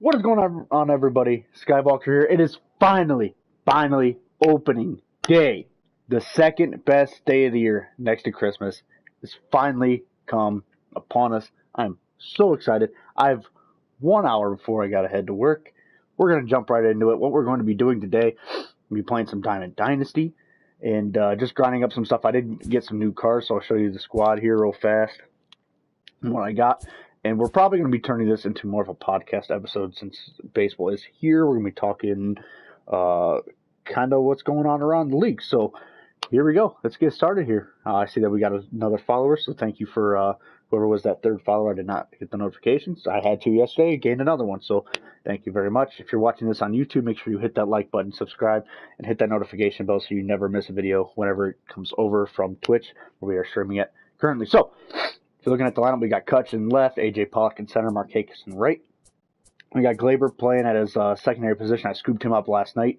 What is going on, everybody? Skywalker here. It is finally opening day. The second best day of the year next to Christmas has finally come upon us. I'm so excited. I have 1 hour before I got to head to work. We're going to jump right into it. What we're going to be doing today, we'll be playing some Diamond Dynasty and just grinding up some stuff. I did get some new cars, so I'll show you the squad here real fast and what I got. And we're probably going to be turning this into more of a podcast episode since baseball is here. We're going to be talking kind of what's going on around the league. So here we go. Let's get started here. I see that we got another follower, so thank you for whoever was that third follower. I did not get the notifications. I had to yesterday, gained another one, so thank you very much. If you're watching this on YouTube, make sure you hit that like button, subscribe, and hit that notification bell so you never miss a video whenever it comes over from Twitch, where we are streaming it currently. So if you're looking at the lineup, we got Kutch in left, AJ Pollock in center, Markakis in right. We got Gleyber playing at his secondary position. I scooped him up last night.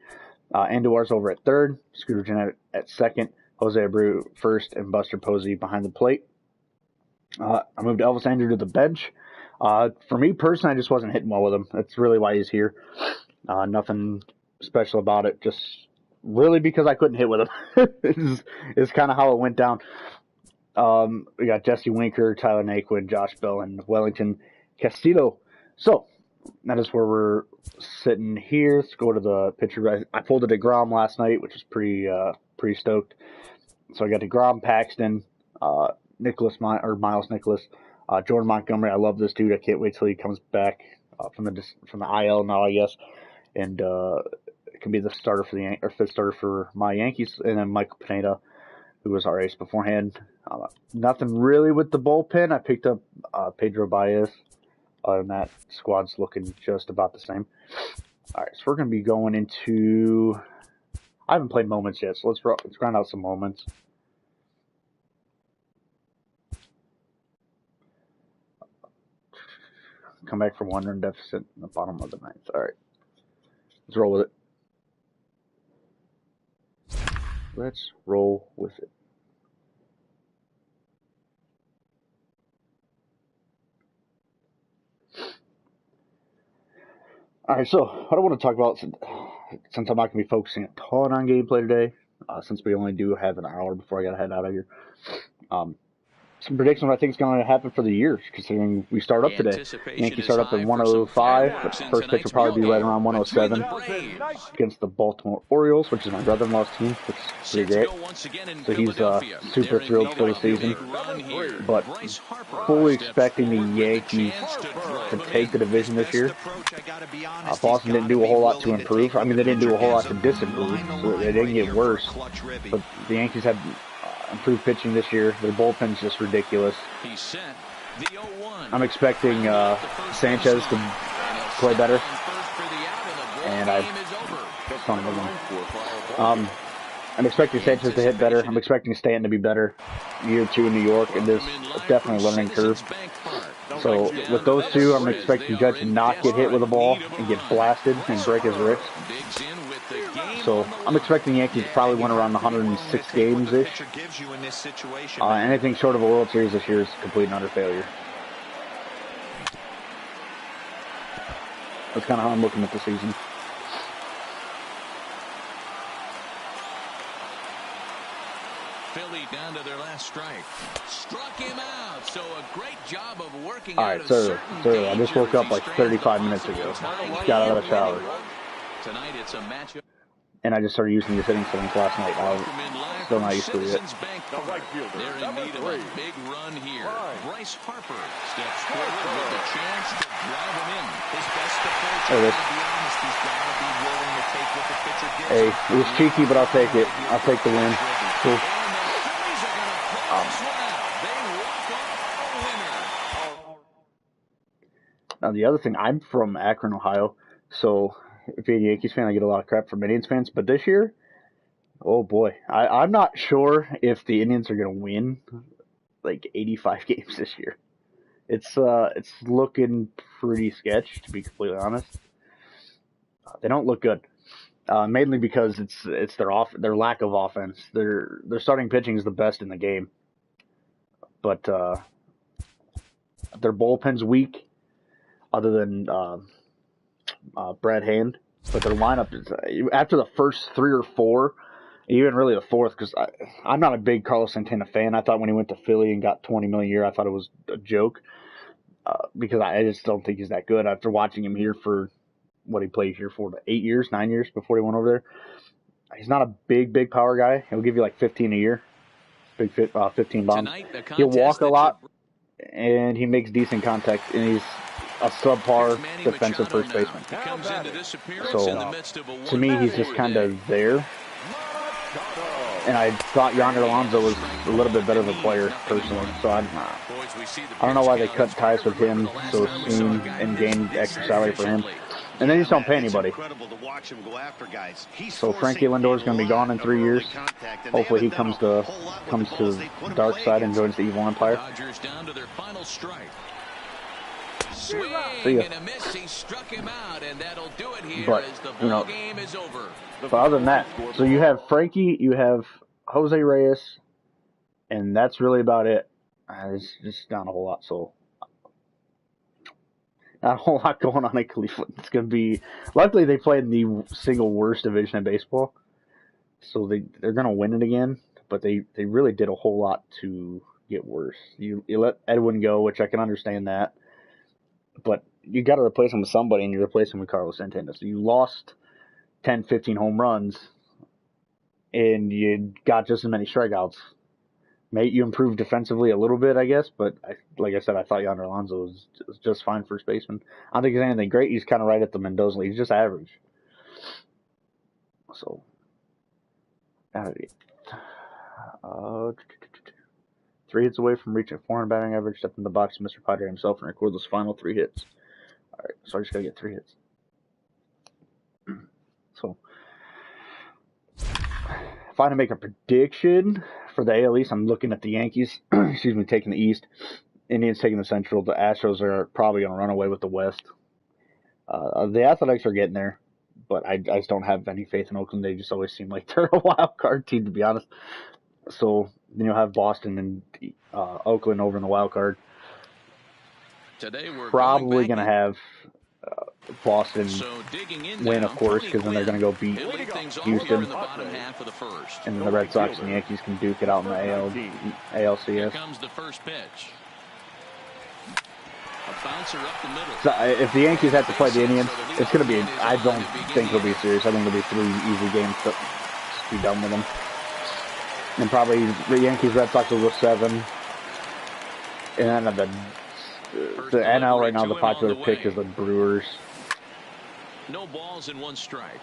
Andujar's over at third, Scooter Gennett at second, Jose Abreu first, and Buster Posey behind the plate. I moved Elvis Andrus to the bench. For me personally, I just wasn't hitting well with him. That's really why he's here. Nothing special about it, just really because I couldn't hit with him. It's kind of how it went down. We got Jesse Winker, Tyler Naquin, Josh Bell, and Wellington Castillo. So that is where we're sitting here. Let's go to the pitcher. I pulled a DeGrom last night, which is pretty stoked. So I got DeGrom, Paxton, Miles Nicholas, Jordan Montgomery. I love this dude. I can't wait till he comes back from the IL now, I guess, and it can be the starter for fifth starter for my Yankees. And then Michael Pineda, who was our ace beforehand. Nothing really with the bullpen. I picked up Pedro Baez. Other than that, squad's looking just about the same. All right, so we're going to be going into... I haven't played moments yet, so let's grind out some moments. Come back from 1-run deficit in the bottom of the ninth. All right, let's roll with it. Let's roll with it. Alright, so what I want to talk about, since I'm not going to be focusing a ton on gameplay today, since we only do have an hour before I got to head out of here, some predictions of what I think is going to happen for the year, considering we start up today. Yankees start up at 105, but the first pitch will probably be right around 107 against the Baltimore Orioles, which is my brother-in-law's team, which is pretty great. So he's super thrilled for the season, but fully expecting the Yankees to take the division this year. Boston didn't do a whole lot to improve. I mean, they didn't do a whole lot to disimprove, so they didn't get worse, but the Yankees had improved pitching this year. Their bullpen's just ridiculous. I'm expecting Sanchez to play better, and I'm expecting Sanchez to hit better. I'm expecting Stanton to be better year 2 in New York, and there's definitely a learning curve. So with those two, I'm expecting Judge to not get hit with a ball and get blasted and break his wrist. So I'm expecting the Yankees to probably win around 106 games-ish. Anything short of a World Series this year is complete and utter failure. That's kind of how I'm looking at the season. Philly down to their last strike. Struck him out. So a great job of working. All right, sir. I just woke up like 35 minutes ago. Just got out of the shower. Tonight it's a matchup. And I just started using the hitting settings last night. I'm still not used to it. They're in need of a big run here. Bryce Harper steps forward with a chance to drive him in. His best approach, to be honest, he's got to be willing to take what the pitcher gives. Hey, it was cheeky, but I'll take it. I'll take the win. Cool. Now, the other thing, I'm from Akron, Ohio, so if you're a Yankees fan, I get a lot of crap from Indians fans. But this year, oh boy, I'm not sure if the Indians are going to win like 85 games this year. It's looking pretty sketch, to be completely honest. They don't look good, mainly because it's their lack of offense. Their starting pitching is the best in the game, but their bullpen's weak. Other than Brad Hand. But their lineup is after the first 3 or 4, even really the 4th, because I'm not a big Carlos Santana fan. I thought when he went to Philly and got $20 million a year, I thought it was a joke because I just don't think he's that good. After watching him here for what he played here for 8 years, 9 years before he went over there, he's not a big power guy. He'll give you like 15 a year, 15 bombs. He'll walk a lot, and he makes decent contact, and he's a subpar defensive first baseman. So, to me, he's just kind of there. And I thought Yonder Alonso was a little bit better of a player, personally. So, I don't know why they cut ties with him so soon and gained extra salary for him. And they just don't pay anybody. So Frankie Lindor's going to be gone in 3 years. Hopefully he comes to the dark side and joins the evil empire. See ya. But, you know, but other than that, so you have Frankie, you have Jose Reyes, and that's really about it. There's just not a whole lot, so not a whole lot going on in Cleveland. It's going to be, luckily they played in the single worst division in baseball, so they're going to win it again, but they really did a whole lot to get worse. You let Edwin go, which I can understand that, but you got to replace him with somebody, and you replace him with Carlos Santana. So you lost 10, 15 home runs, and you got just as many strikeouts. Mate, you improved defensively a little bit, I guess, but like I said, I thought Yonder Alonso was just fine first baseman. I don't think he's anything great. He's kind of right at the Mendoza league. He's just average. So, 3 hits away from reaching 400 batting average, stepped in the box, Mr. Padre himself, and recorded those final 3 hits. All right, so I just got to get 3 hits. So, if I had to make a prediction for the AL East, I'm looking at the Yankees, taking the East. Indians taking the Central. The Astros are probably going to run away with the West. The Athletics are getting there, but I just don't have any faith in Oakland. They just always seem like they're a wild card team, to be honest. So then you'll have Boston and Oakland over in the wild card. Today we're probably going to have Boston win, of course, because then they're going to go beat Houston. And then the Red Sox and Yankees can duke it out in the ALCS. Here comes the first pitch. So if the Yankees have to play the Indians, it's going to be, I don't think it'll be serious. I think it'll be 3 easy games to be done with them. And probably the Yankees, Red Sox will go 7. And then the NL right now, the popular pick is the Brewers. No balls and 1 strike.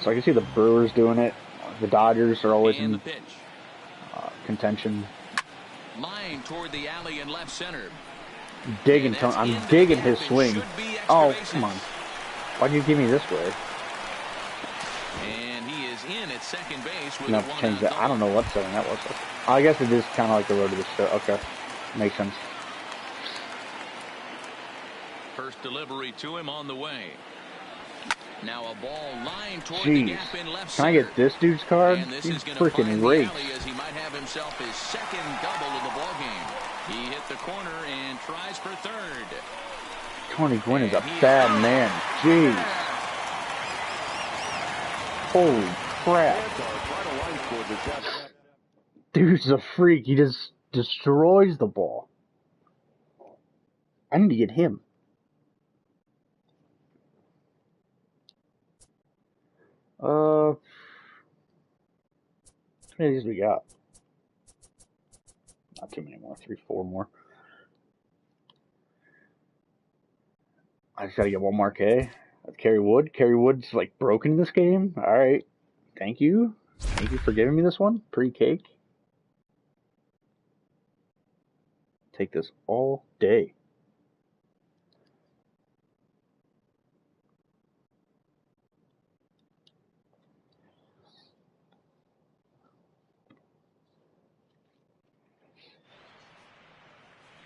So I can see the Brewers doing it. The Dodgers are always in contention. Line toward the alley in left center. I'm digging his swing. Oh, come on. Why'd you give me this way? And he is in at second base with change that. I don't know what setting that was. I guess it is kind of like the road to the show. Okay. Makes sense. First delivery to him on the way. Now a ball line toward the gap in left center. Can I get this dude's card? He's freaking rakes. He might have himself his second double of the ball game. He hit the corner and tries for third. Tony Gwynn is a bad man. Jeez. Holy crap. Dude's a freak. He just destroys the ball. I need to get him. How many of these we got? Not too many more. 3, 4 more. I just gotta get one more K. That's Kerry Wood. Kerry Wood's like broken in this game. Alright. Thank you. Thank you for giving me this one. Pre-cake. Take this all day.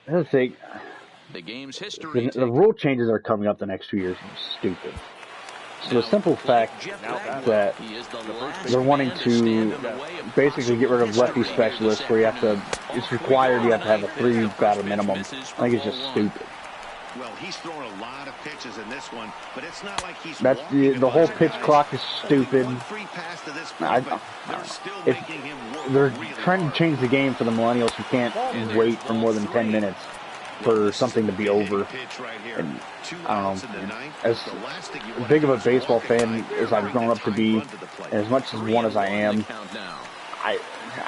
I think the game's history. The rule changes are coming up the next 2 years. Stupid. So the simple fact that they're wanting to basically get rid of lefty specialists, where you have to, it's required you have to have a 3 batter minimum. I think it's just stupid. Well, he's throwing a lot of pitches in this one, but it's not like he's the whole pitch clock is stupid. They're trying to change the game for the millennials who can't wait for more than 10 minutes for something to be over. And I don't know, as big of a baseball fan as I've grown up to be, and as much as one as I am, I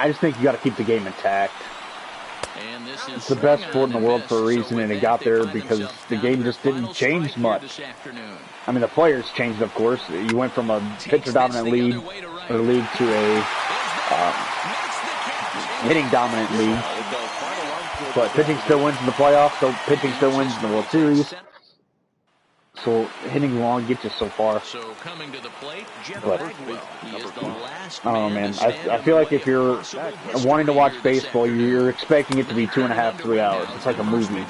just think you got to keep the game intact. It's the best sport in the world for a reason, and it got there because the game just didn't change much. I mean, the players changed, of course. You went from a pitcher-dominant league to a hitting-dominant league. But pitching still wins in the playoffs, so pitching still wins in the World Series. So hitting long gets you so far. But I don't know, man. I feel like if you're wanting to watch baseball, you're expecting it to be 2.5, 3 hours. It's like a movie.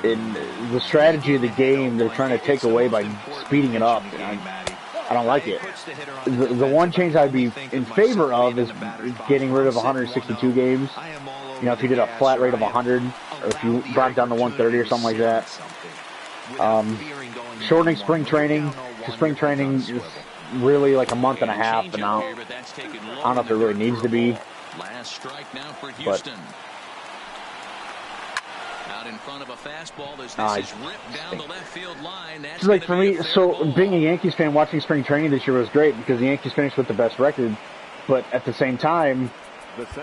And the strategy of the game, they're trying to take away by speeding it up. And I don't like it. The one change I'd be in favor of is getting rid of 162 games. You know, if you did a flat rate of 100, or if you brought it down to 130 or something like that. Shortening spring training. Spring training is really like a month and a half, and I don't know if it really needs to be. But out in front of a fastball, this is ripped down the left field line. That's like for me, so being a Yankees fan, watching spring training this year was great because the Yankees finished with the best record, but at the same time,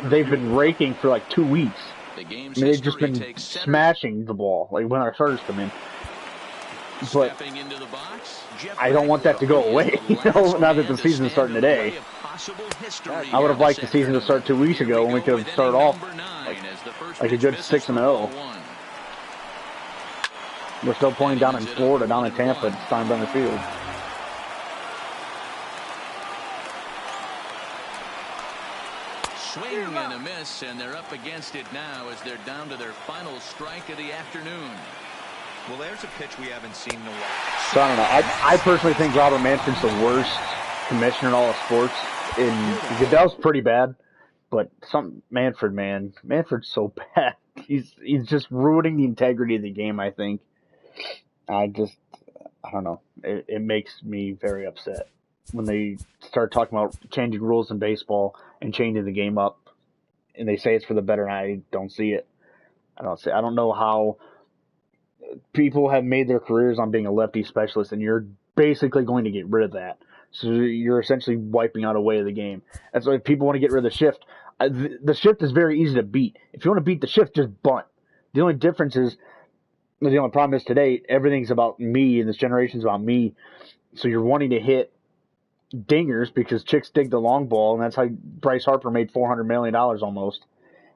they've been raking for like 2 weeks. I mean, they've just been smashing the ball, like when our starters come in. But I don't want that to go away, you know, now that the season's starting today. I would have liked the season to start 2 weeks ago when we could have started off like a good 6-0. We're still playing down in Florida, down in Tampa, it's time down the field. Swing and a miss, and they're up against it now as they're down to their final strike of the afternoon. Well, there's a pitch we haven't seen in a while. So I don't know. I personally think Robert Manfred's the worst commissioner in all of sports. And Goodell's pretty bad, but Manfred's so bad. He's just ruining the integrity of the game, I think. I don't know. It makes me very upset when they start talking about changing rules in baseball and changing the game up, and they say it's for the better, and I don't see it. I don't know how people have made their careers on being a lefty specialist, and you're basically going to get rid of that. So you're essentially wiping out a way of the game. That's why people want to get rid of the shift. The shift is very easy to beat. If you want to beat the shift, just bunt. The only difference is, the only problem is today, everything's about me, and this generation's about me. So you're wanting to hit dingers because chicks dig the long ball, and that's how Bryce Harper made $400 million almost.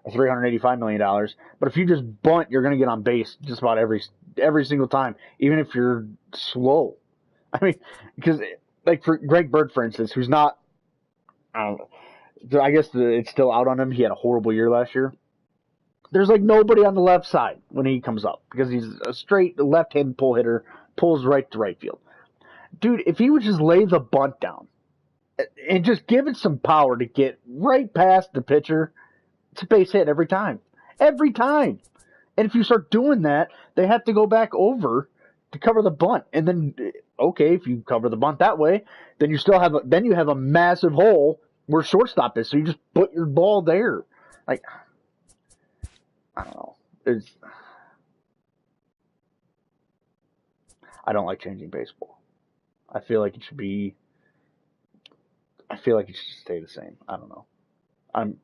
$385 million. But if you just bunt, you're going to get on base just about every single time, even if you're slow. I mean, because like for Greg Bird, for instance, who's not, I guess it's still out on him. He had a horrible year last year. There's like nobody on the left side when he comes up because he's a straight left-handed pull hitter, pulls right to right field. Dude, if he would just lay the bunt down and just give it some power to get right past the pitcher, it's a base hit every time. Every time. And if you start doing that, they have to go back over to cover the bunt. And then, okay, if you cover the bunt that way, then you still have a massive hole where shortstop is. So you just put your ball there. Like, I don't know. I don't like changing baseball. I feel like it should stay the same. I don't know. I'm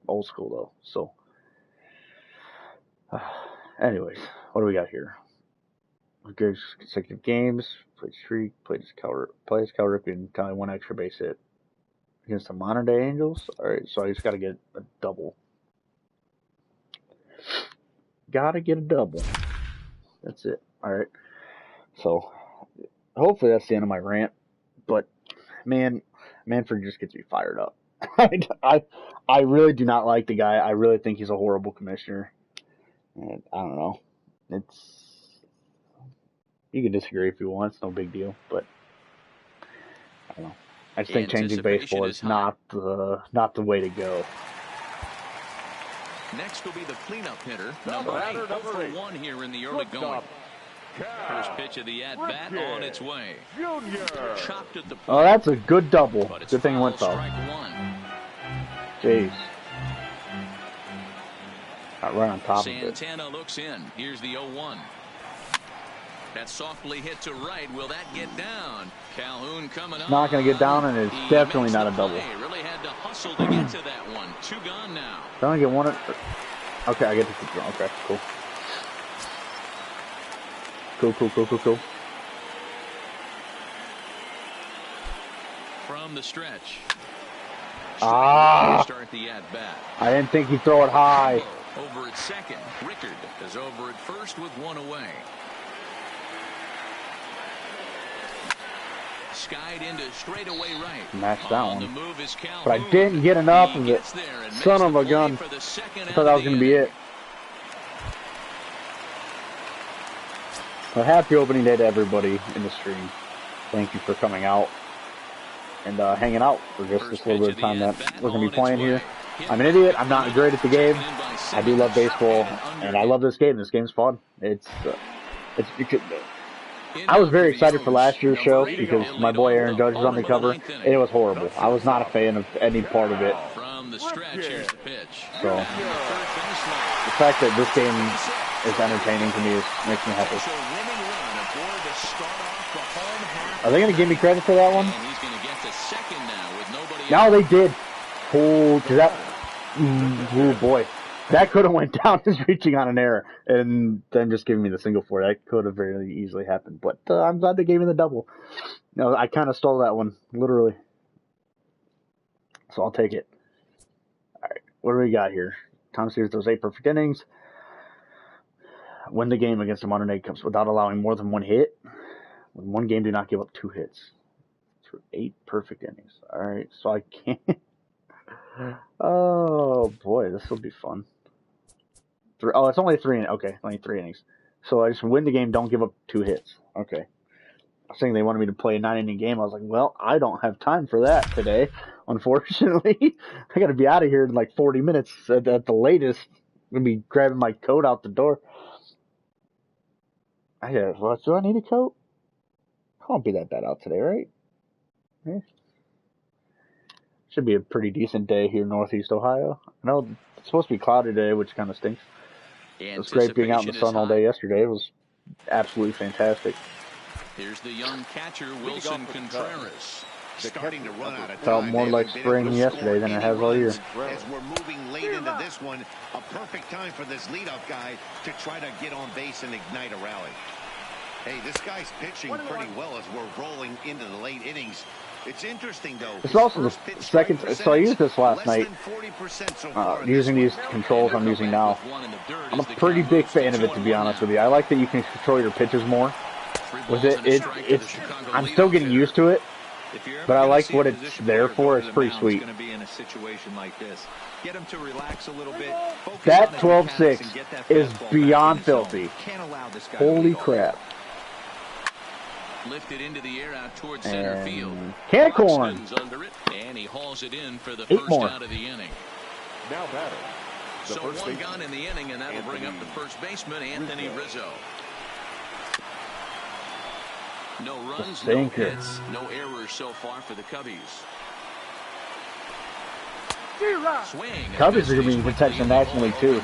old school though, so. Anyways, what do we got here? Consecutive games, played streak, played his Cal Ripken, and Tally one extra base hit against the Modern Day Angels. All right, so I just got to get a double. Gotta get a double. That's it. All right. So hopefully that's the end of my rant. But man, Manfred just gets me fired up. I really do not like the guy. I really think he's a horrible commissioner. And I don't know. You can disagree if you want. It's no big deal. But I don't know. I just think changing baseball is not the way to go. Next will be the cleanup hitter, number 8, 0 for 1 here in the early going. First pitch of the at-bat on its way. Chopped at the plate. Oh, that's a good double. Good thing it went foul. Jeez. Got right on top of it. Santana looks in. Here's the 0-1. That's softly hit to right. Will that get down? Calhoun coming up. Not going to get down, and it's definitely not a double. Really had to hustle to get to that one. 2 gone now. Don't I get one? Okay, I get to keep going. Okay, cool. Cool. From the stretch. Ah! Start the at bat. I didn't think he'd throw it high. Over at second. Rickard is over at first with 1 away. Skied into straightaway right. Matched that one. The move is Calhoun. But I didn't get enough of it. Son of a gun. I thought that was going to be it. Well, happy opening day to everybody in the stream. Thank you for coming out and hanging out for just this little bit of time that we're going to be playing here. I'm an idiot. I'm not great at the game. I do love baseball, and I love this game. This game's fun. I was very excited for last year's show because my boy Aaron Judge was on the cover, and it was horrible. I was not a fan of any part of it. So, the fact that this game is entertaining to me makes me happy. Are they going to give me credit for that one? No, they did. Oh boy. That could have went down as reaching on an error and then just giving me the single for it. That could have very easily happened. But I'm glad they gave me the double. No, I kind of stole that one, literally. So I'll take it. All right, what do we got here? Tom Sears throws 8 perfect innings. Win the game against the Modern Day Cubs without allowing more than 1 hit. In 1 game, do not give up 2 hits. Through 8 perfect innings. All right, so I can't. Oh boy, this will be fun. It's only 3. Okay, only 3 innings. So I just win the game, don't give up 2 hits. Okay. I was saying they wanted me to play a 9-inning game. I was like, well, I don't have time for that today. Unfortunately, I got to be out of here in like 40 minutes at the latest. I'm gonna be grabbing my coat out the door. Do I need a coat? I won't be that bad out today, right? Yeah. Should be a pretty decent day here in Northeast Ohio. I know it's supposed to be cloudy today, which kind of stinks. It was great being out in the sun all day yesterday. It was absolutely fantastic. Here's the young catcher, Wilson Contreras. Starting to run out of time. Felt more like spring yesterday than it has all year. As we're moving late into this one, a perfect time for this leadoff guy to try to get on base and ignite a rally. Hey, this guy's pitching pretty well as we're rolling into the late innings. It's interesting, though. It's also the second. So I used this last night. Using these controls I'm using now. I'm a pretty big fan of it, to be honest with you. I like that you can control your pitches more. With it, I'm still getting used to it, but I like what it's there for. It's pretty sweet. That 12-6 is beyond filthy. Holy crap. Lifted into the air out towards center field. Cancorn under it, and he hauls it in for the 8 first more. out of the inning. Now batting. So 1 gone in the inning, and that'll bring up the first baseman, Anthony Rizzo. No runs, no hits, no errors so far for the Cubbies. Swing. Cubbies are going to be in contention nationally, too.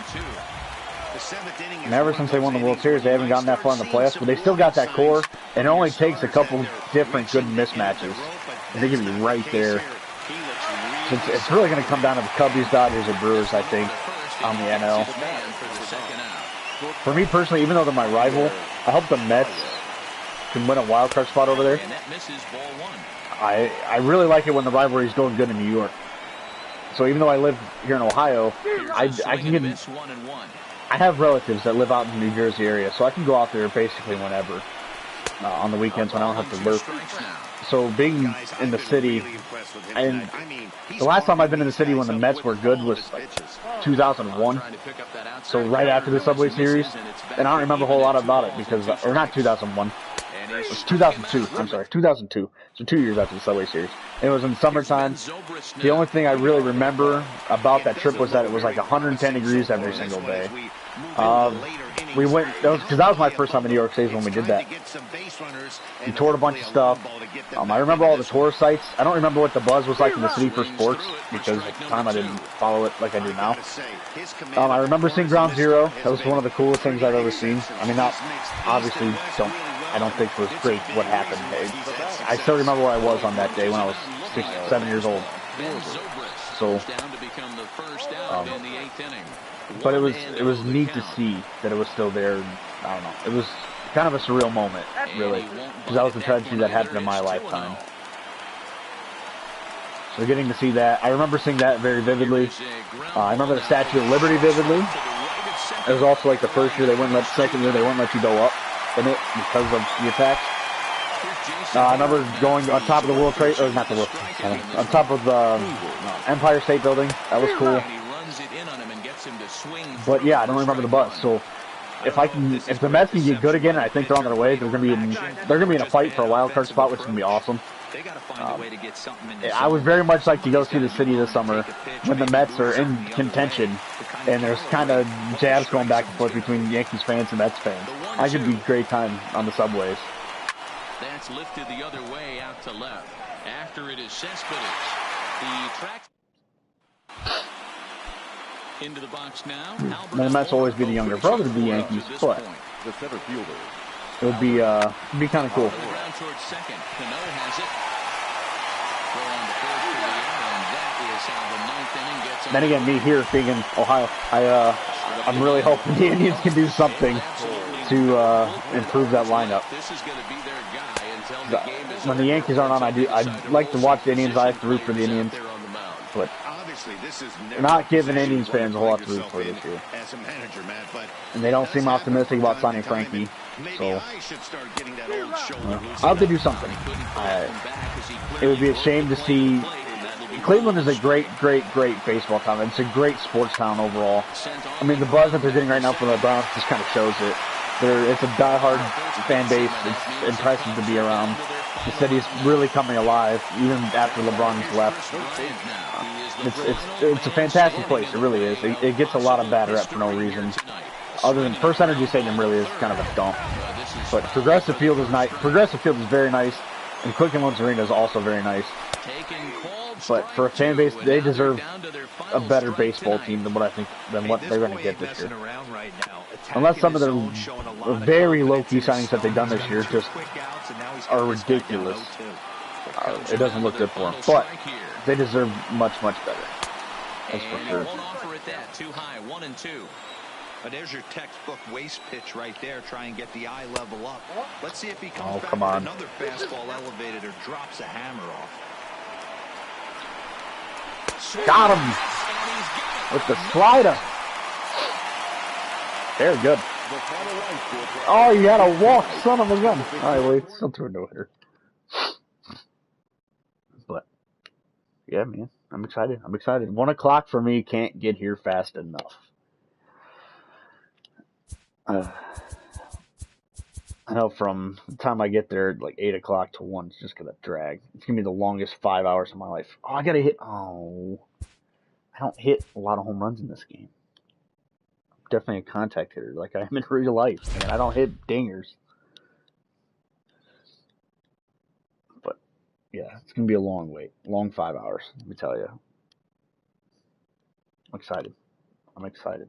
And ever since they won the World Series, they haven't gotten that far in the playoffs, but they still got that core, and it only takes a couple different good mismatches. And they can be right there. It's really going to come down to the Cubbies, Dodgers, and Brewers, I think, on the NL. For me personally, even though they're my rival, I hope the Mets can win a wild card spot over there. I really like it when the rivalry is going good in New York. So even though I live here in Ohio, I can get... I have relatives that live out in the New Jersey area, so I can go out there basically whenever on the weekends when I don't have to work. So being in the city, and the last time I've been in the city when the Mets were good was like 2001. So right after the Subway Series, and I don't remember a whole lot about it because, or not 2001. It was 2002. I'm sorry, 2002. So 2 years after the Subway Series. It was in summertime. The only thing I really remember about that trip was that it was like 110 degrees every single day. We went, because that was my first time in New York City when we did that. We toured a bunch of stuff. I remember all the tourist sites. I don't remember what the buzz was like in the city for sports, because at the time I didn't follow it like I do now. I remember seeing Ground Zero. That was one of the coolest things I've ever seen. I mean, not obviously, I don't think it was great what happened. I still remember where I was on that day when I was 6, 7 years old. So, but it was neat to see that it was still there. I don't know. It was kind of a surreal moment, really, because that was the tragedy that happened in my lifetime. So getting to see that, I remember seeing that very vividly. I remember the Statue of Liberty vividly. It was also like the first year they wouldn't let, second year they wouldn't let you go up in it because of the attacks. I remember going on top of the World Trade, or not the World Trade, on top of the Empire State Building. That was cool. But yeah, I don't remember the buzz. So if the Mets can get good again, and I think they're on their way, they're gonna be in a fight for a wild card spot, which is gonna be awesome. I would very much like to go see the city this summer when the Mets are in contention, and there's kind of jabs going back and forth between Yankees fans and Mets fans. I could be a great time on the subways. That's lifted the other way out to left. After it is Cespedes. The track into the box now. The Mets will always be the younger brother to the Yankees, but it would be kind of cool. Then again, me here being in Ohio, I'm really hoping the Indians can do something to improve that lineup. When the Yankees aren't on, I'd like to watch the Indians. I have to root for the Indians, but not giving Indians fans a whole lot to root for this year. And they don't seem optimistic about signing Frankie, so I hope they do something. It would be a shame to see. Cleveland is a great baseball town. It's a great sports town overall. I mean, the buzz that they're getting right now from the Browns just kind of shows it. It's a diehard fan base. It's impressive to be around. The city's really coming alive, even after LeBron's left. It's a fantastic place. It really is. It gets a lot of bad rep for no reason. Other than First Energy Stadium really is kind of a dump. But Progressive Field is nice. Progressive Field is very nice, and Quicken Loans Arena is also very nice. But for a fan base, they deserve a better baseball team than what they're going to get this year. Unless some of the very low-key signings that they've done this year just are ridiculous. It doesn't look good for them. But they deserve much better. That's for sure. But there's your textbook waist pitch right there. Try and get the eye level up. Let's see if he comes back with another fastball elevated or drops a hammer off. Got him with the slider. Very good. Oh, you had a walk, son of a gun. All right, wait, still threw a no-hitter. But yeah, man, I'm excited. 1 o'clock for me can't get here fast enough. I know from the time I get there, like 8 o'clock to 1, it's just gonna drag. It's gonna be the longest 5 hours of my life. Oh, I gotta hit. Oh, I don't hit a lot of home runs in this game. I'm definitely a contact hitter, like I am in real life, and I don't hit dingers. But yeah, it's gonna be a long wait, long 5 hours. Let me tell you. I'm excited.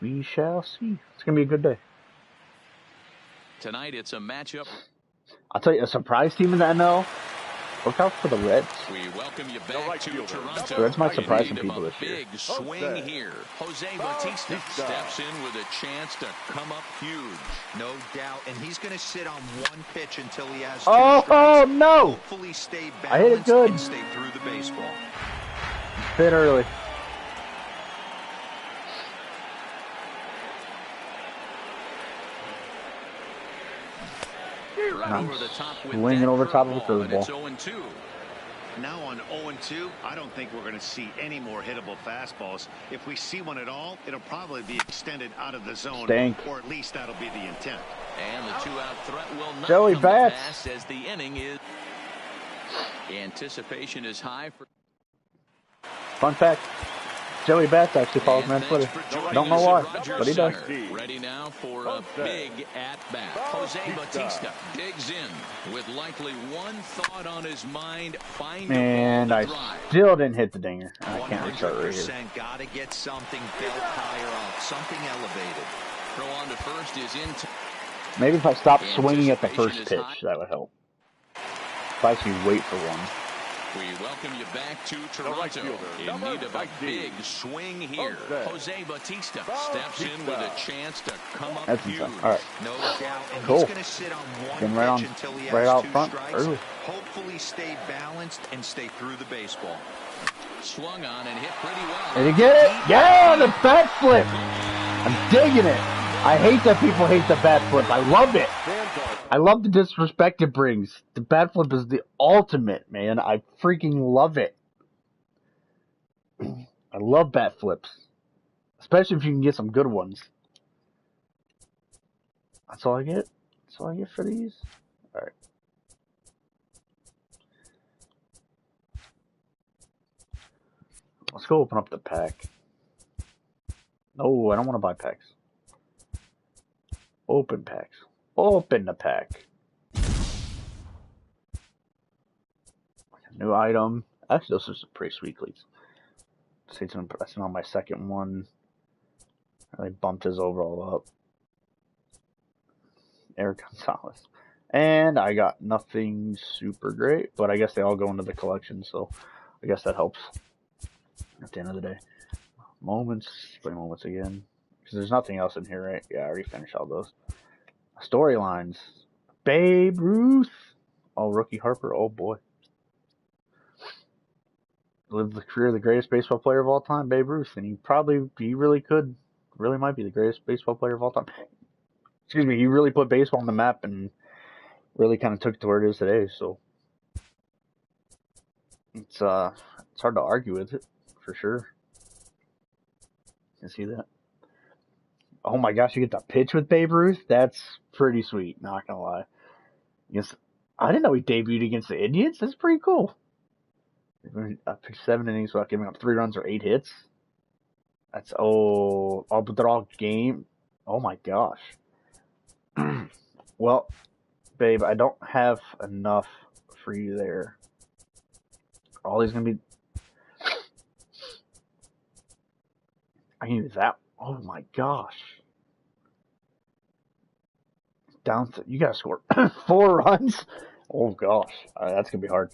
We shall see. It's going to be a good day. Tonight it's a matchup. I'll tell you, a surprise team in the NL. Look out for the Reds. We welcome you back to Toronto. The Reds might surprise some people this year. Big swing here. Jose Bautista steps in with a chance to come up huge. No doubt. And he's going to sit on one pitch until he has Oh, no. Hopefully stay balanced. I hit it good. And stay through the baseball. Bit early. Right over the top with swinging over top of the curveball, curveball. and it's 0-2. Now on 0-2, I don't think we're going to see any more hittable fastballs. If we see one at all, it'll probably be extended out of the zone, or at least that'll be the intent. And the two-out threat will not Joey come Bats. to pass as the inning is. Anticipation is high for. Fun fact. Joey Bats actually follows me on Twitter. Don't know why, but he does. Ready now for a big at-bat. Jose Bautista digs in with likely one thought on his mind. And I still didn't hit the dinger. I can't restart right here. Got to get something built higher up, something elevated. Throw on to first is in. Maybe if I stopped swinging at the first pitch, that would help. If I actually wait for one. We welcome you back to Toronto in need of a big swing here. Jose Bautista steps in with a chance to come up huge. All right. No doubt. And cool. He's going to sit on one pitch until he has out two front strikes. early. Hopefully stay balanced and stay through the baseball. Swung on and hit pretty well. Did he get it? Yeah, the bat flip. I'm digging it. I hate that people hate the bat flip. I love it. I love the disrespect it brings. The bat flip is the ultimate, man. I freaking love it. I love bat flips. Especially if you can get some good ones. That's all I get? That's all I get for these? Alright. Let's go open up the pack. No, I don't want to buy packs. Open packs. Open the pack. New item. Actually, those are some pretty sweet leads. That's on my second one. I bumped his overall up. Eric Gonzalez. And I got nothing super great, but I guess they all go into the collection, so I guess that helps at the end of the day. Moments. Play moments again. Because there's nothing else in here, right? Yeah, I already finished all those. Storylines. Babe Ruth. Oh, rookie Harper. Oh, boy. Lived the career of the greatest baseball player of all time, Babe Ruth. And he really might be the greatest baseball player of all time. Excuse me, he really put baseball on the map and really kind of took it to where it is today. So it's hard to argue with it, for sure. You see that? Oh my gosh, you get to pitch with Babe Ruth? That's pretty sweet, not gonna lie. I didn't know he debuted against the Indians. That's pretty cool. I pitched 7 innings without giving up 3 runs or 8 hits. That's but they're all game. Oh my gosh. Well, babe, I don't have enough for you there. All these gonna be. I can use that. Oh my gosh. Down to, you gotta score 4 runs? Oh gosh. Alright, that's gonna be hard.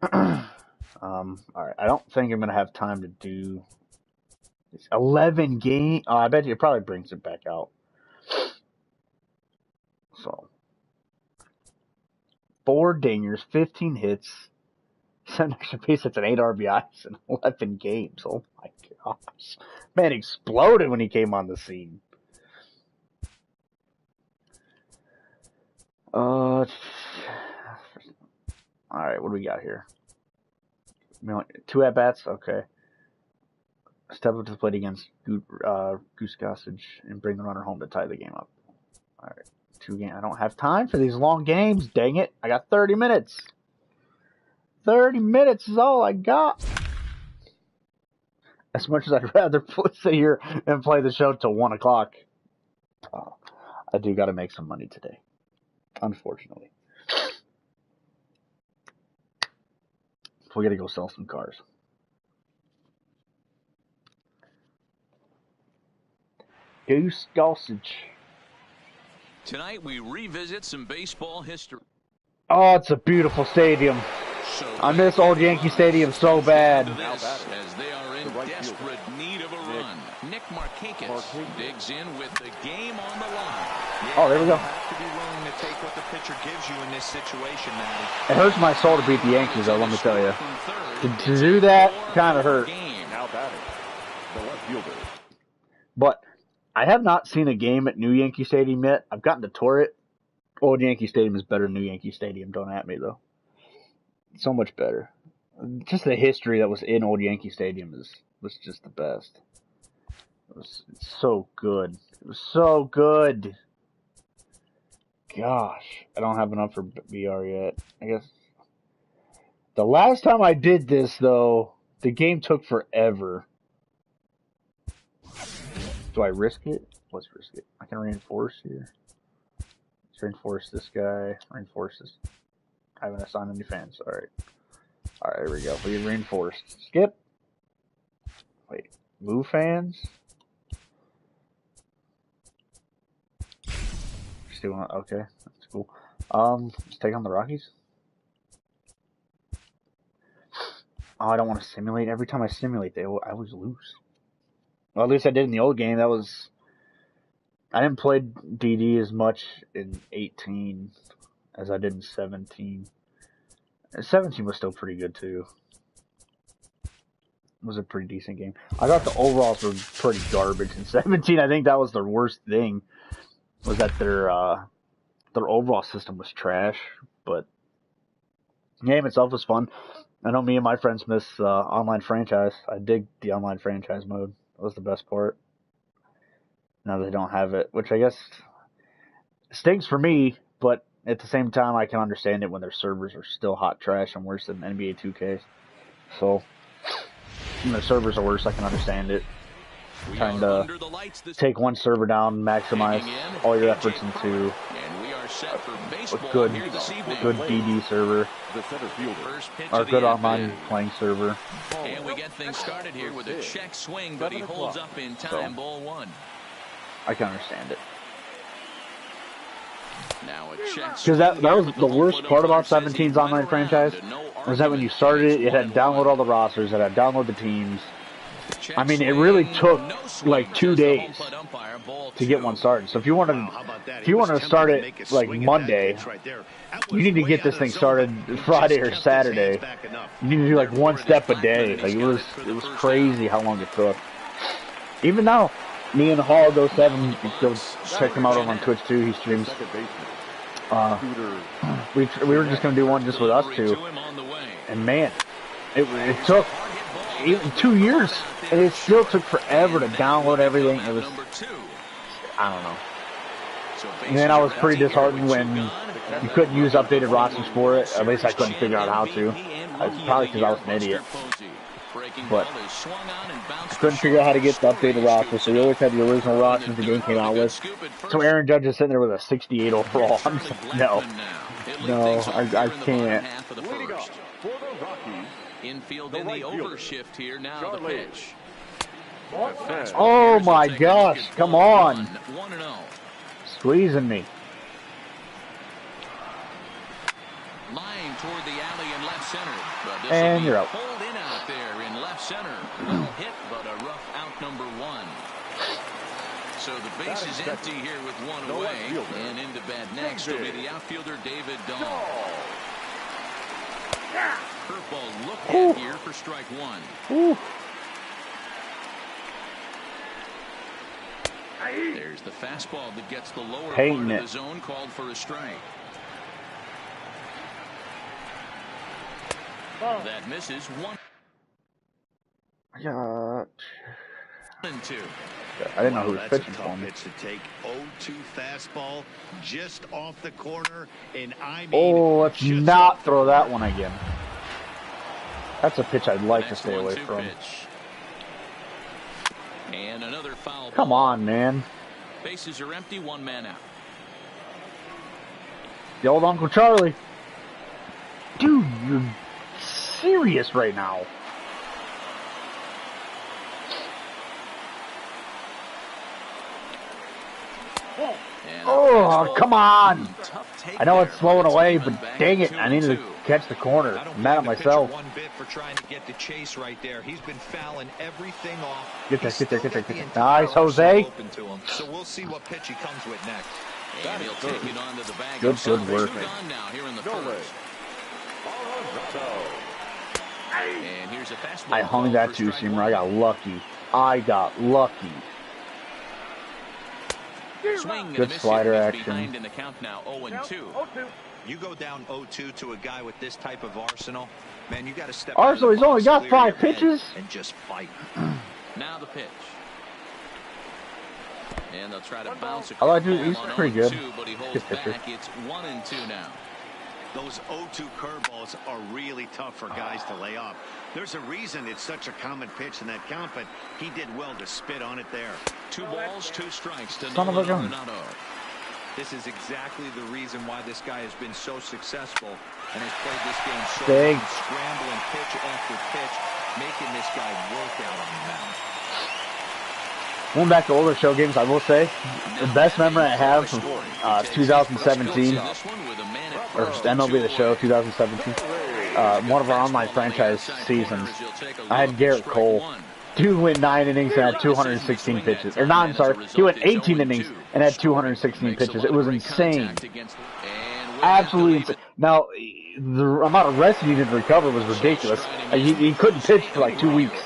Alright, I don't think I'm gonna have time to do this 11 game. I bet you it probably brings it back out. So 4 dingers, 15 hits, 7 extra base hits, and 8 RBIs in 11 games. Oh my gosh. Man exploded when he came on the scene. Alright, what do we got here? 2 at-bats? Okay. Step up to the plate against Goose Gossage and bring the runner home to tie the game up. Alright, 2 games. I don't have time for these long games, dang it. I got 30 minutes. 30 minutes is all I got. As much as I'd rather sit here and play the show till 1 o'clock. I do got to make some money today. Unfortunately. We got to go sell some cars. Goose Gossage. Tonight we revisit some baseball history. Oh, it's a beautiful stadium. I miss old Yankee Stadium so bad. As they are in desperate need of a run. Nick Markakis digs in with the game on the line. Oh, there we go. You have to be willing to take what the pitcher gives you in this situation, Matty. It hurts my soul to beat the Yankees, though, let me tell you. To do that kind of hurt. Now batting, the left fielder. But I have not seen a game at New Yankee Stadium yet. I've gotten to tour it. Old Yankee Stadium is better than New Yankee Stadium. Don't at me, though. So much better. just the history that was in Old Yankee Stadium was just the best. It's so good. It was so good. Gosh, I don't have enough for BR yet. I guess the last time I did this, though, the game took forever. Do I risk it? Let's risk it. I can reinforce here. Let's reinforce this guy. Reinforce this. I haven't assigned any fans. Alright. Alright, here we go. We reinforced. Skip. Wait. Move fans? Still want, okay. That's cool. Let's take on the Rockies. Oh, I don't want to simulate. Every time I simulate, I always lose. Well, at least I did in the old game. I didn't play DD as much in 18 as I did in 17. 17 was still pretty good, too. It was a pretty decent game. I thought the overalls were pretty garbage in 17. I think that was their worst thing, was that their overall system was trash. But the game itself was fun. I know me and my friends miss online franchise. I dig the online franchise mode. That was the best part. Now they don't have it, which I guess stinks for me, but at the same time, I can understand it when their servers are still hot trash and worse than NBA 2K. So, when their servers are worse, I can understand it. Trying to take one server down, maximize all your efforts into a good DD server, or a good online playing server. And we get things started here with a check swing, but he holds up in time. Ball one. I can understand it. Because that was the worst part about 17's online franchise, was that when you started it, it had to download all the rosters, it had to download the teams. I mean, it really took like 2 days to get one started. So if you want to start it like Monday, you need to get this thing started Friday or Saturday. You need to do like one step a day. Like it was crazy how long it took. Even now, me and Hall Go 7, go check him out over on Twitch too. He streams. We were just gonna do one just with us two, and man, it took even 2 years, and it still took forever to download everything. It was, I don't know. And then I was pretty disheartened when you couldn't use updated rosters for it. At least I couldn't figure out how to. It's probably because I was an idiot. But I couldn't figure out how to get the updated roster, so we always had the original rosters the game came out with. So Aaron Judge is sitting there with a 68 overall. I'm just like, no, I can't. Infield in the overshift here now. The pitch. Oh my gosh! Come on, 1-0. Squeezing me. Line toward the alley in left center. But this and you're out. Pulled in out there in left center. Well hit, but a rough out number one. So the base is empty here with one away. And into bat next will be the outfielder David Dahl. Curveball looked at here for strike one. Ooh. There's the fastball that gets the lower Hating part it. of the zone, called for a strike. That misses 1 Yeah. and 2. I didn't know who was That's pitching a for tough me. pitch to take. 0-2 fastball just off the corner, and I mean, Oh, let's not throw that one again. That's a pitch I'd like to stay away 1-2 from. pitch. And another foul. Come on, man. Bases are empty, one man out. The old Uncle Charlie. Dude, you're serious right now. Oh, come on. I know it's slowing away, but dang it, I needed to catch the corner. I'm mad at myself. One bit for trying to get the chase right there. He's been fouling everything off. Get there, He's get there, still get there, got get the there. entire Nice, Jose. arsenal open to him. So we'll see what pitch he comes with next. And he'll take it onto the bag. Good work. Two gone now here in the first. And here's a fastball. I hung that two-seamer. I got lucky. Swing Good slider action. behind in the count now, 0-2. You go down 0-2 to a guy with this type of arsenal, Man, you got to step Arsenal, he's only got 5 pitches. And just fight. Now the pitch. And they'll try to bounce I like it. He's pretty good. But he holds Good pitcher. back. It's 1-2 now. Those 0-2 curveballs are really tough for guys to lay off. There's a reason it's such a common pitch in that count, but he did well to spit on it there. 2 balls, 2 strikes to Son of a gun. Arenado. This is exactly the reason why this guy has been so successful and has played this game so Big. well, scrambling pitch after pitch, making this guy work out on the mound. Going back to older show games, I will say, the best memory I have from 2017, or MLB The Show 2017, one of our online franchise seasons, I had Garrett Cole. Dude went 9 innings and had 216 pitches. Or, no, I'm sorry, he went 18 innings and had 216 pitches. It was insane. Absolutely insane. Now, the amount of rest he needed to recover was ridiculous. He couldn't pitch for like 2 weeks.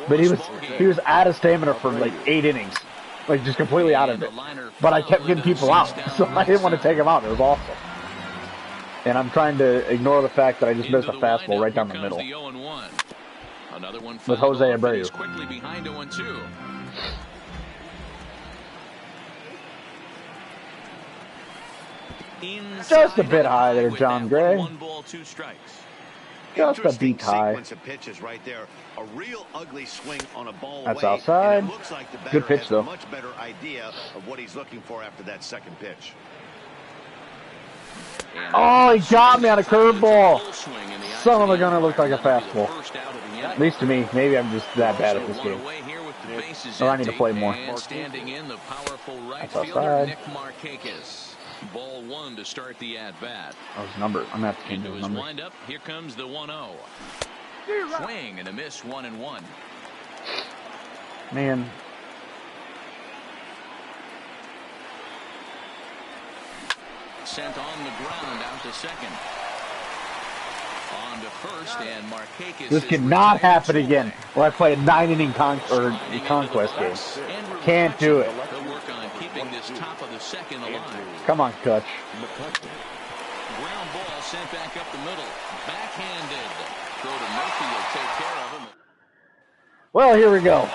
But he was out of stamina for like 8 innings. Like, just completely out of it. But I kept getting people out, so I didn't want to take him out. It was awesome. And I'm trying to ignore the fact that I just missed a fastball right down the middle. With Jose Abreu. Quickly behind 0-2. Just a bit high there, John Gray. 1 ball, 2 strikes. Just a beat high. Sequence of pitches right there. A real ugly swing on a ball That's away, outside. and it looks like the batter Good pitch, has though. a much better idea of what he's looking for after that second pitch. Oh, he got me on a curveball. Son of a gun, it looked like a fastball. At least to me. Maybe I'm just that bad at this game. Or I need to play more. Standing in the powerful right That's fielder outside. Nick Markakis. Ball 1 to start the at-bat. Oh, his number. I'm going to have to change Into his his number. windup, here comes the 1-0. Swing and a miss, 1-1. Man. Sent on the ground out to second. On to first, and Markakis. This cannot happen again. Where I play a 9-inning conquest game. Can't do it. They'll work on keeping this top of the second alive. Come on, Kutch. Ground ball sent back up the middle. Backhanded. Throw to Murphy will take care of him. Well, here we go.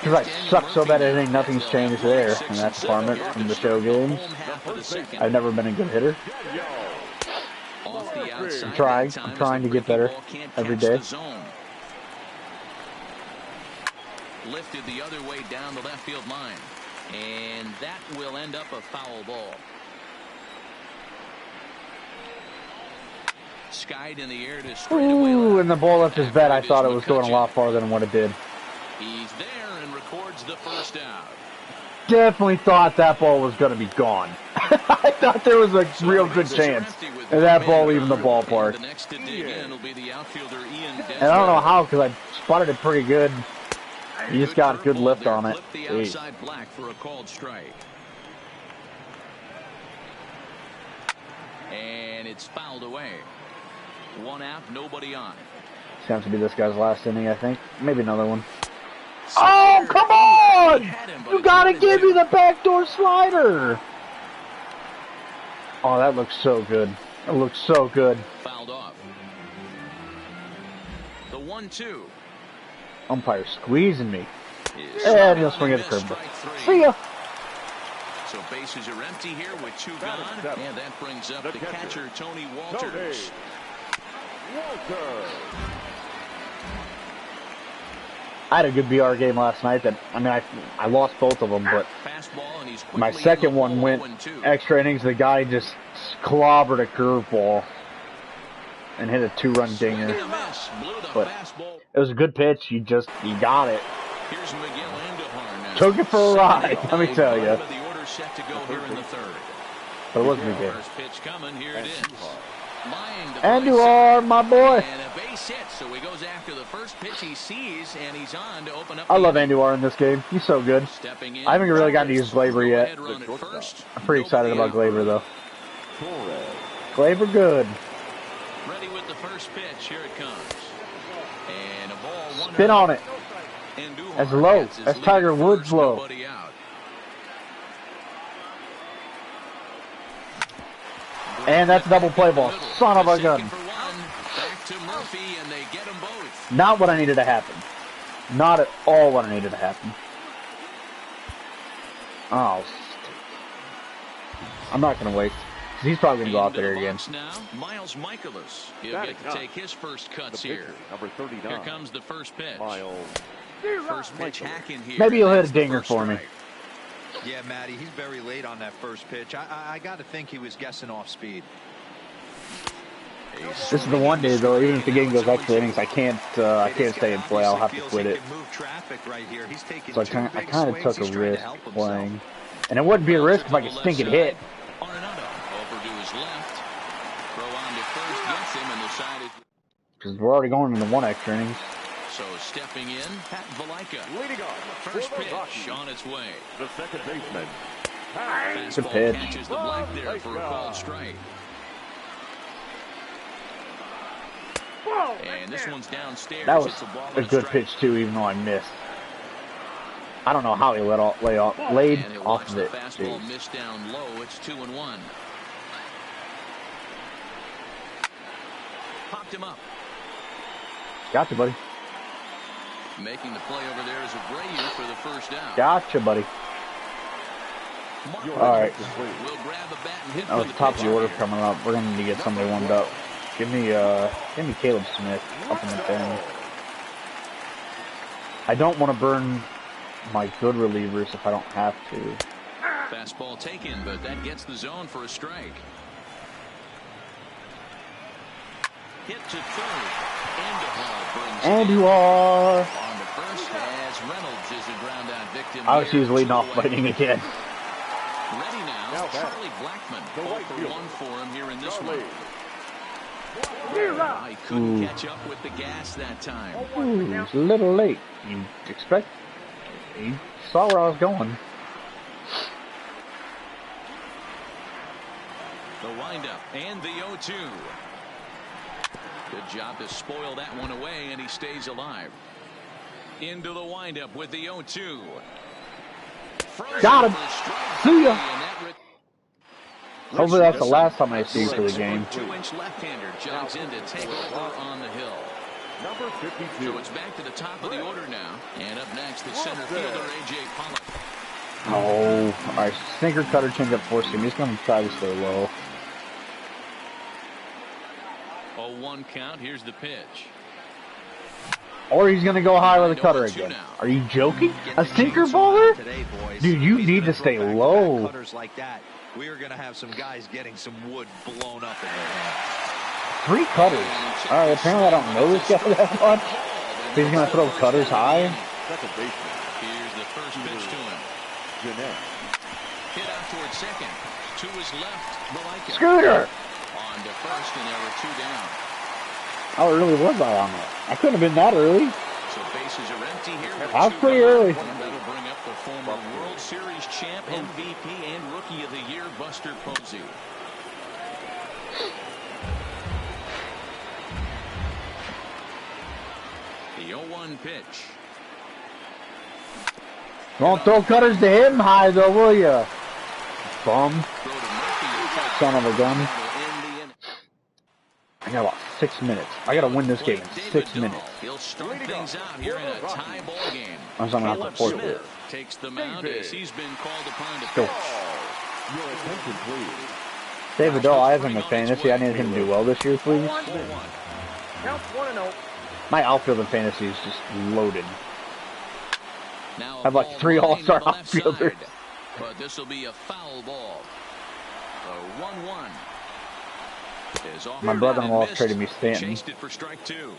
Because I suck so bad at hitting, nothing's changed there in that department from the show games. I've never been a good hitter. I'm trying to get better every day. Lifted the other way down the left field line. And that will end up a foul ball. Skied in the air to straightaway. Ooh, and the ball left his bat. I thought it was going a lot farther than what it did. He's there and records the first out. Definitely thought that ball was going to be gone. I thought there was a real good chance of that ball leaving the ballpark. The next to dig in will be the outfielder Ian And I don't know how, because I spotted it pretty good. He just got a good lift on it. Flipped the outside black for a called strike. And it's fouled away. 1 out, nobody on. Seems to be this guy's last inning, I think. Maybe another one. Oh, come on! You gotta give me the backdoor slider! Oh, that looks so good. It looks so good. Fouled off. The 1-2. Umpire squeezing me. And he'll swing at the curveball. See ya! So bases are empty here with 2 gone. And that brings up the catcher, Tony Walters. I had a good BR game last night. I lost both of them, but my second one went extra innings. The guy just clobbered a curveball and hit a 2-run dinger. But it was a good pitch. He got it. Took it for a ride, let me tell you. But it wasn't a good. Andujar, my boy. And a base hit, so he goes after the first pitch he sees, and he's on to open up. I love Andujar in this game. He's so good. I haven't really gotten to use Gleyber yet. I'm pretty excited about Gleyber, though. Gleyber good. Ready with the first pitch. Here it comes. And a ball. Spin on it. That's low. That's Tiger Woods low. And that's a double play ball. Son of a gun. Murphy, and they get them both. Not what I needed to happen. Not at all what I needed to happen. Oh, I'm not going to waste. He's probably going to go out there again. Now, Miles Michaelis. He'll get to take his first cuts here. Number 39. Here comes the first pitch. Miles. First pitch hacking here. Maybe he'll hit a dinger for me. Yeah, Matty, he's very late on that first pitch. I got to think he was guessing off speed. This is the one day though. Even if the game goes extra innings, I can't stay and play. I'll have to quit it. So I kind of took a risk playing, and it wouldn't be a risk if I could stink and hit. Because we're already going into one extra innings. So stepping in, Pat Valaika. Leading off. First pitch on its way. The second baseman. Good pitch. Catches the black there for a called strike. And this one's downstairs. That was a good pitch too, even though I missed. I don't know how he laid off of it. Fastball missed down low. It's 2-1. Popped him up. Gotcha, buddy. Making the play over there is Abreu for the first down. Gotcha, buddy. All right. We'll grab a bat and hit That was the top of the order coming up. We're gonna need to get somebody warmed up. Give me Caleb Smith up in the thing. I don't want to burn my good relievers if I don't have to. Fastball taken, but that gets the zone for a strike. Hit to third. And you are. On the first, as Reynolds is a ground out victim. I was leading off fighting again. Ready now, Charlie Blackmon. 0-for-1 for him here in this one. I couldn't catch up with the gas that time. Ooh, it's a little late. You saw where I was going. The windup and the 0-2. Good job to spoil that one away, and he stays alive. Into the windup with the 0-2. Got him. See ya. Hopefully that's the last time I see you for the game. 2-inch left-hander jogs in to take over on the hill. Number 52. So it's back to the top of the order now. And up next, the center fielder, A.J. Pollock. Oh, all right. Sinker, cutter, changeup, four seam. He's going to try to stay low. 0-1 count. Here's the pitch. Or he's going to go high with a cutter again. Are you joking? A sinker baller? Dude, you need to stay low. Cutters like that, we are going to have some guys getting some wood blown up in their hands. 3 cutters. All right, apparently I don't know this guy that much. He's going to throw cutters high. Second baseman. Here's the first pitch to him. Jeanette. Hit out towards second. To his left, Valaika. Scooter! On to first, and there were 2 down. Oh, it really was I on that. I couldn't have been that early. So bases are empty here. I was pretty early. That'll bring up the former World Series champ, MVP, and Rookie of the Year, Buster Posey. The 0-1 pitch. Don't throw cutters to him high, though, will ya? Bum. Son of a gun. I got about 6 minutes. I got to win this game in 6 minutes. He'll start things out here in a tie ball game. I'm going to have to force it. Takes the mound as he's been called upon to Go. pitch. Your attention, please. David Doe, I have him in fantasy. I need him to do well this year, please. My outfield in fantasy is just loaded. Now I have like 3 all-star outfielders. But this will be a foul ball. A 1-1. My brother-in-law traded me Stanton. Chased it for strike 2.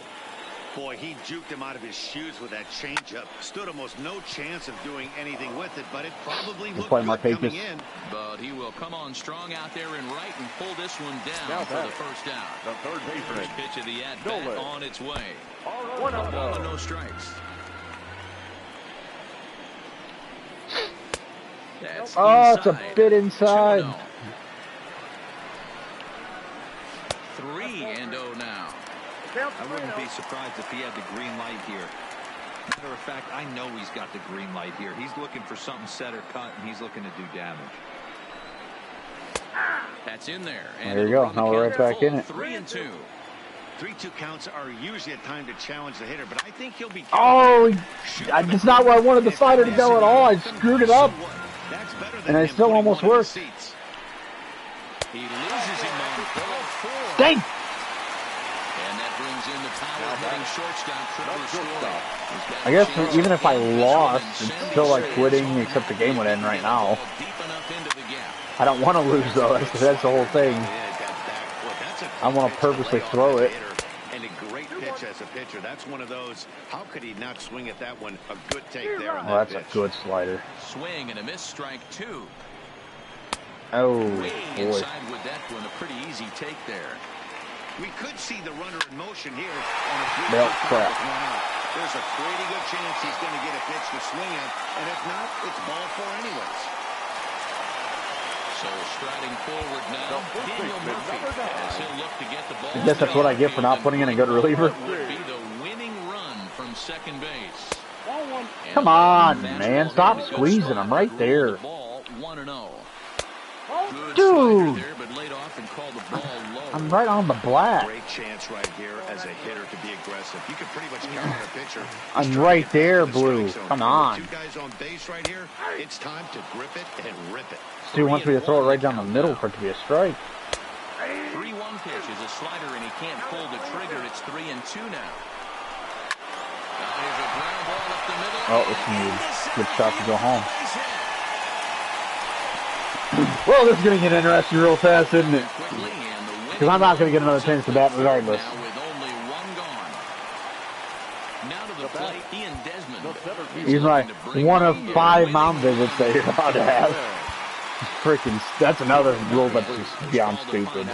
Boy, he juked him out of his shoes with that changeup. Stood almost no chance of doing anything with it, but it probably looked good coming in. But he will come on strong out there in right and pull this one down for the first down. The third baseman. First pitch of the at-bat on its way. 1 A ball and no strikes. That's it's a bit inside. 3-0 now. I wouldn't be surprised if he had the green light here. Matter of fact, I know he's got the green light here. He's looking for something set or cut, and he's looking to do damage. That's in there. And there you go. Now we're right back in it. 3-2. 3-2 counts are usually a time to challenge the hitter, but I think he'll be. Oh, that's not where I wanted the slider to go at all. I screwed it up, and I still almost worked. He loses him on ball 4. Dang! And that brings in the power hitting shortstop, Trevor Story. I guess even if I lost, it's still like quitting, except the game would end right now. I don't want to lose though. That's the whole thing. I want to purposely throw it. And a great pitch as a pitcher. That's one of those. How could he not swing at that one? A good take there on that That's pitch. a good slider. Swing and a miss, strike 2. Oh, Way boy. inside with that one, a pretty easy take there. We could see the runner in motion here on a 3-2 Nope, crap. with 1 out. There's a pretty good chance he's going to get a pitch to swing at, and if not, it's ball 4 anyways. So striding forward now, Daniel Murphy, as he'll look to get the ball. I guess that's what I get for not putting in a good reliever. Would be the winning run from second base. Come on, man. Stop squeezing. I'm right there. Ball 1-0. Dude. There, but laid off and called the ball low. I'm right on the black. Great chance right here as a hitter to be aggressive. You could pretty much count on a pitcher. I'm right there, Blue. Come on. 2 guys on base right here. It's time to grip it and rip it. Stu wants me to throw it right down the middle for it to be a strike. 3-1 pitch is a slider, and he can't pull the trigger. It's 3-2 now. Here's a ground ball up the middle. Oh, it's me. Good shot to go home. Well, this is going to get interesting real fast, isn't it? Because I'm not going to get another chance to bat regardless. He's my one of 5 mound visits that you're allowed to have. Freaking, that's another rule that's just beyond stupid.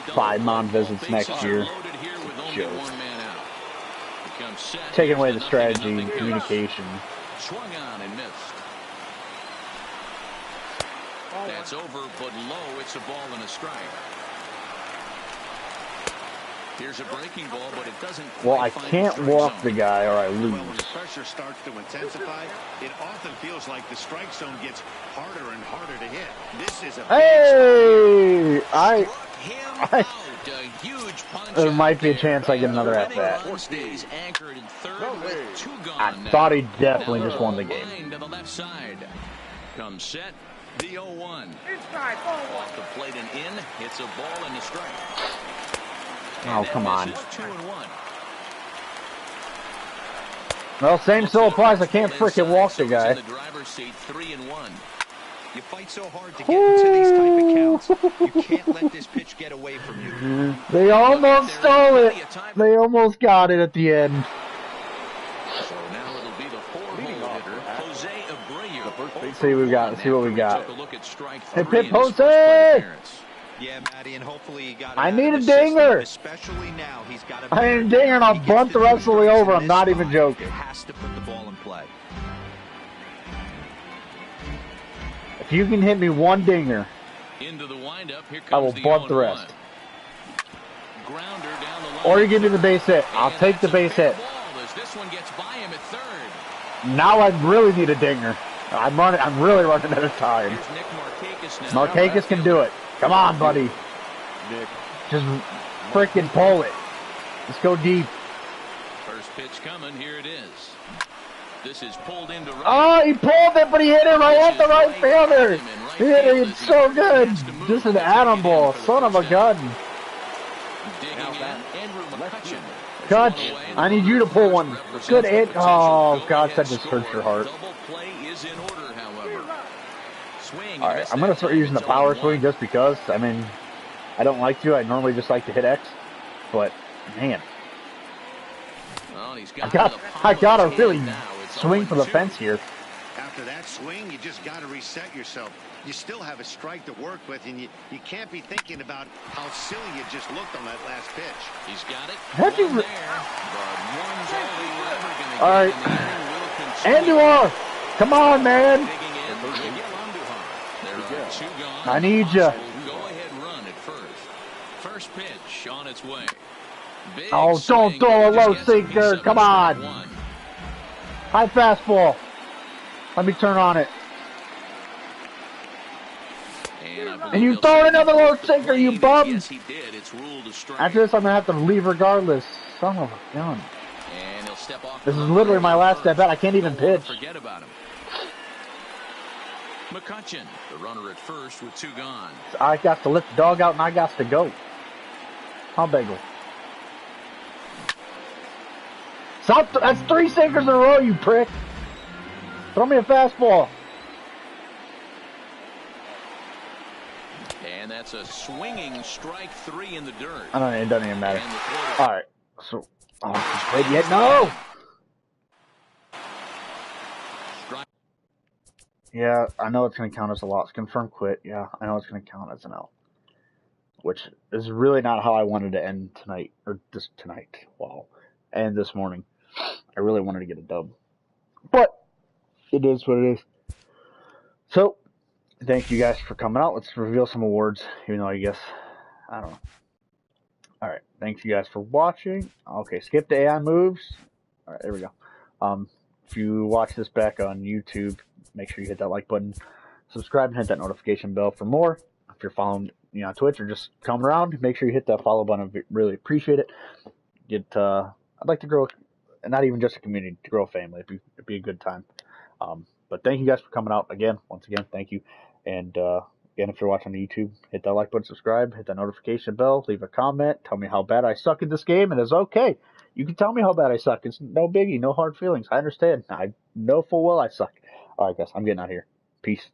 5 mound visits next year. Joke. Taking away the strategy and communication. Swung on and missed. That's over, but low. It's a ball and a strike. Here's a breaking ball, but it doesn't. Well, I can't walk the guy or I lose. Well, when the pressure starts to intensify, it often feels like the strike zone gets harder and harder to hit. This is a Hey! huge punch. There might be a chance I get another at bat. Stays anchored in third with 2 gone. I thought he definitely just won the game. To the left side. Comes set. The 0-1. Off the plate and in. Hits a ball and a strike. Oh, come on. 2-1. Well, same still applies. I can't freaking walk the guy. In the driver's seat, 3-1. You fight so hard to get into these type of counts. You can't let this pitch get away from you. They almost stole it. They almost got it at the end. So now it'll be the 4-hole hitter, Jose Abreu. See what we got. See what we got. Took a look at strike Hey, 3 Pip in his first Jose! plate appearance. Yeah, Matty, and hopefully he got. I need a dinger. Especially now, he's got a. I need a dinger and I'll bunt the rest of the way over. I'm not even joking. Has to put the ball in play. If you can hit me 1 dinger, Into the windup. Here comes I will bunt the 0-1. rest. Grounder down the line. Or you give me the base hit. I'll take the base hit. As this one gets by him at third. Now I really need a dinger. I'm really running out of time. Here's Nick Markakis now. Markakis can do it. Come on, buddy. Just freaking pull it. Let's go deep. First pitch coming. Here it is. This is pulled into right. Oh, he pulled it, but he hit it right at the right fielder. He hit it so good. Just an atom ball. Son of a gun. Digging in, Andrew McCutchen. Kutch, I need you to pull one. Good hit. Oh, gosh, that just hurts your heart. Double play is in order, however. Swing. All right, I'm going to start using the power swing just because. I mean, I don't like to. I normally just like to hit X. But, man, I got to really swing for the fence here. After that swing, you just got to reset yourself. You still have a strike to work with, and you can't be thinking about how silly you just looked on that last pitch. He's got it. How'd you... One there, but one's all he will ever gonna All right. get, and the inning will continue. Andujar, come on, man. Digging in, Miguel Andujar. There are 2 gone. I need ya. Go-ahead run at first. First pitch on its way. Big Oh, don't swing, throw a just low gets a piece sinker. of it. Come on. Strike 1. High fastball. Let me turn on it. And you throw another low sinker, you bum! Yes, he did. It's ruled a strike. After this, I'm going to have to leave regardless. Son of a gun. And he'll step off. This is literally my last at bat. I can't even pitch. Forget about him. McCutchen, the runner at first with 2 gone. I got to let the dog out and I got to go. I'll bagel. Stop! That's 3 sinkers in a row, you prick. Throw me a fastball. And that's a swinging strike 3 in the dirt. I don't know, it doesn't even matter. All right. So, oh, wait yet? No. Yeah, I know it's going to count as a loss. Confirm quit. Yeah, I know it's going to count as an L. Which is really not how I wanted to end tonight. Or this tonight. Wow. And this morning. I really wanted to get a dub. But, it is what it is. So, thank you guys for coming out. Let's reveal some awards. Even though I guess, I don't know. Alright, thanks you guys for watching. Okay, skip the AI moves. Alright, there we go. If you watch this back on YouTube, make sure you hit that like button, subscribe, and hit that notification bell for more. If you're following me on Twitch or just coming around, make sure you hit that follow button. I really appreciate it. I'd like to grow, not even just a community, to grow a family. It'd be a good time. But thank you guys for coming out again. Once again, thank you. And again, if you're watching on YouTube, hit that like button, subscribe, hit that notification bell, leave a comment, tell me how bad I suck at this game, and it's okay. You can tell me how bad I suck. It's no biggie, no hard feelings. I understand. I know full well I suck. All right, guys, I'm getting out of here. Peace.